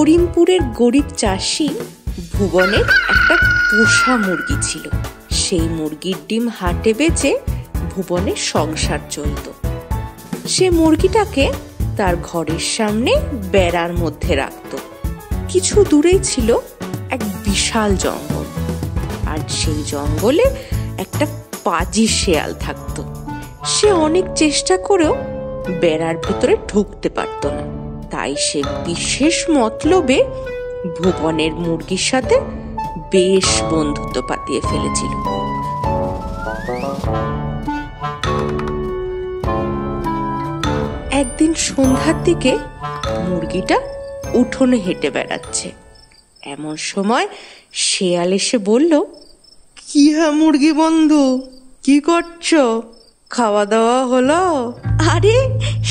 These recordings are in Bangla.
করিমপুরের গরিব চাষি ভুবনের একটা পোষা মুরগি ছিল। সেই মুরগির ডিম হাটে বেচে ভুবনের সংসার চলত। সে মুরগিটাকে তার ঘরের সামনে বেড়ার মধ্যে রাখত। কিছু দূরেই ছিল এক বিশাল জঙ্গল, আর সেই জঙ্গলে একটা পাজি শেয়াল থাকত। সে অনেক চেষ্টা করেও বেড়ার ভিতরে ঢুকতে পারত না। তাই সে বিশেষ মতলবে ভুবনের মুরগির সাথে বেশ বন্ধুত্ব পাতিয়ে ফেলেছিল। একদিন সন্ধ্যার দিকে মুরগিটা উঠোনে হেঁটে বেড়াচ্ছে। এমন সময় শেয়াল এসে বলল, কি হ্যাঁ মুরগি বন্ধু, কি করছো? খাওয়া দাওয়া হলো? আরে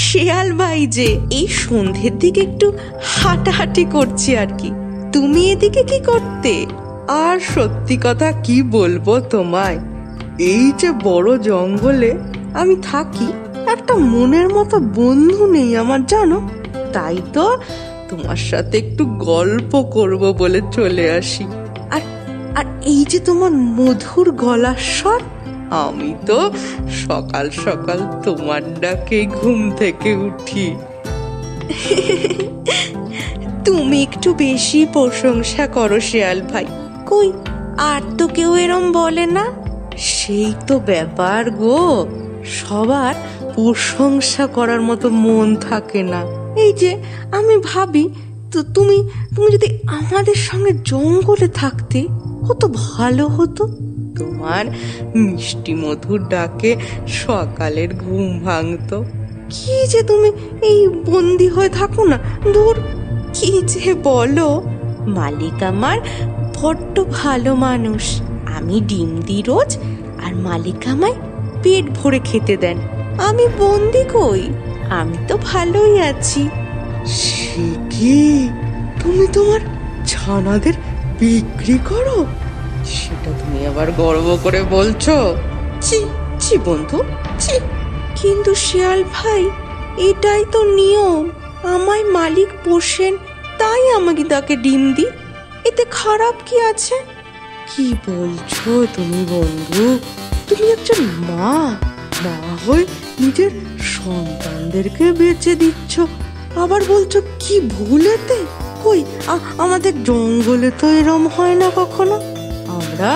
শেয়াল ভাই যে, এই সন্ধ্যের দিকে একটু হাঁটাহাঁটি করছি আর কি। তুমি এদিকে কি করতে? আর সত্যি কথা কি বলবো তোমায়, এই যে বড় জঙ্গলে আমি থাকি, একটা মনের মতো বন্ধু নেই আমার, জানো। তাই তো তোমার সাথে একটু গল্প করব বলে চলে আসি। আর আর এই যে তোমার মধুর গলার স্বর, আমি তো সকাল সকাল তোমার ডাকে ঘুম থেকে উঠি। তুমি একটু বেশি প্রশংসা করো শেয়াল ভাই। কই আর তো কেউ এরম বলে না। সেই তো ব্যাপার গো, সবার প্রশংসা করার মতো মন থাকে না। এই যে আমি ভাবি, তো তুমি যদি আমাদের সঙ্গে জঙ্গলে থাকতে কত ভালো হতো। তোমার মিষ্টি মধুর ডাকে সকালের ঘুম ভাঙতো। কি যে তুমি এই বন্দি হয়ে থাকো না, দূর। কি যে বলো, মালিক আমার বড্ড ভালো মানুষ। আমি ডিম দিই রোজ, আর মালিক আমায় পেট ভরে খেতে দেন। আমি বন্দি কই, আমি তো ভালোই আছি। সে কি, তুমি তোমার ছানাদের বিক্রি করো? সেটা তুমি আবার গর্ব করে বলছো? ছি ছি বন্ধু, ছি। কিন্তু শেয়াল ভাই, এটাই তো নিয়ম। আমায় মালিক পোষেন, তাই আমাকে তাকে ডিম দিই। এতে খারাপ কি আছে? কি বলছো তুমি বন্ধু? তুমি একজন মা হয়ে নিজের সন্তানদেরকে বেঁচে দিচ্ছ, আবার বলছো কি ভুলেতে? কই আমাদের জঙ্গলে তো এরম হয় না কখনো। আমরা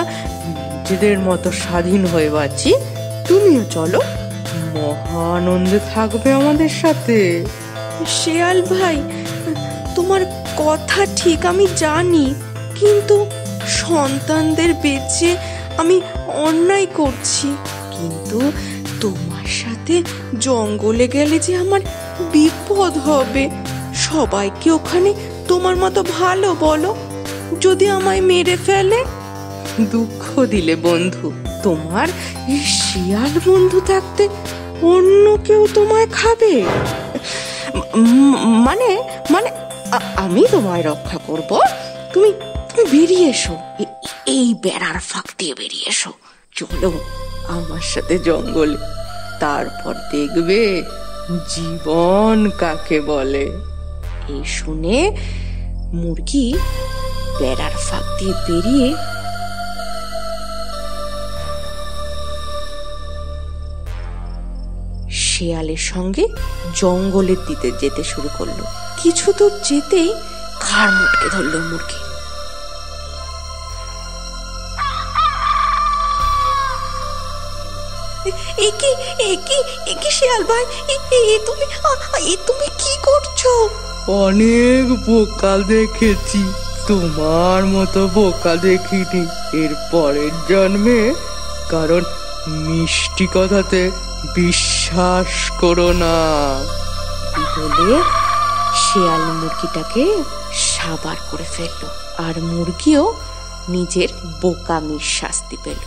নিজেদের মতো স্বাধীন হয়ে বাঁচি। তুমিও চলো, মহা আনন্দে থাকবে আমাদের সাথে। শেয়াল ভাই, তোমার কথা ঠিক, আমি জানি, কিন্তু সন্তানদের বেঁচে আমি অন্যায় করছি। কিন্তু তোমার সাথে জঙ্গলে গেলে যে আমার বিপদ হবে। সবাইকে ওখানে তোমার মতো ভালো বলো, যদি আমায় মেরে ফেলে? দুঃখ দিলে বন্ধু, তোমার শিয়াল বন্ধু থাকতে অন্য কেউ তোমায় খাবে? মানে মানে আমি তোমায় রক্ষা করব। তুমি বেরিয়ে এসো, এই বেড়ার ফাঁক দিয়ে বেরিয়ে এসো। চলো আমার সাথে জঙ্গলে, তারপর দেখবে জীবন কাকে বলে। এই শুনে মুরগি বেড়ার ফাঁক দিয়ে বেরিয়ে শেয়ালের সঙ্গে জঙ্গলের দিকে যেতে শুরু করলো। কিছু দূর যেতেই ঘাড় মুটকে ধরলো মুরগি। একি শেয়াল ভাই, তুমি কি করছো? অনেক বোকা দেখেছি, তোমার মতো বোকা দেখিনি এর পরের জন্মে। কারণ মিষ্টি কথাতে বিশ্বাস করো না। বলে শেয়াল মুরগিটাকে সাবার করে ফেললো, আর মুরগিও নিজের বোকামির শাস্তি পেল।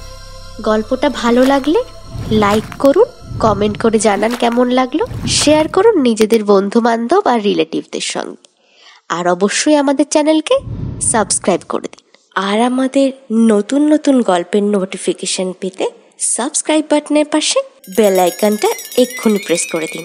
গল্পটা ভালো লাগলে লাইক করুন, কমেন্ট করে জানান কেমন লাগলো, শেয়ার করুন নিজেদের বন্ধু বান্ধব আর রিলেটিভদের সঙ্গে, আর অবশ্যই আমাদের চ্যানেলকে সাবস্ক্রাইব করে দিন। আর আমাদের নতুন নতুন গল্পের নোটিফিকেশন পেতে সাবস্ক্রাইব বাটনের পাশে বেল আইকনটা এক্ষুনি প্রেস করে দিন।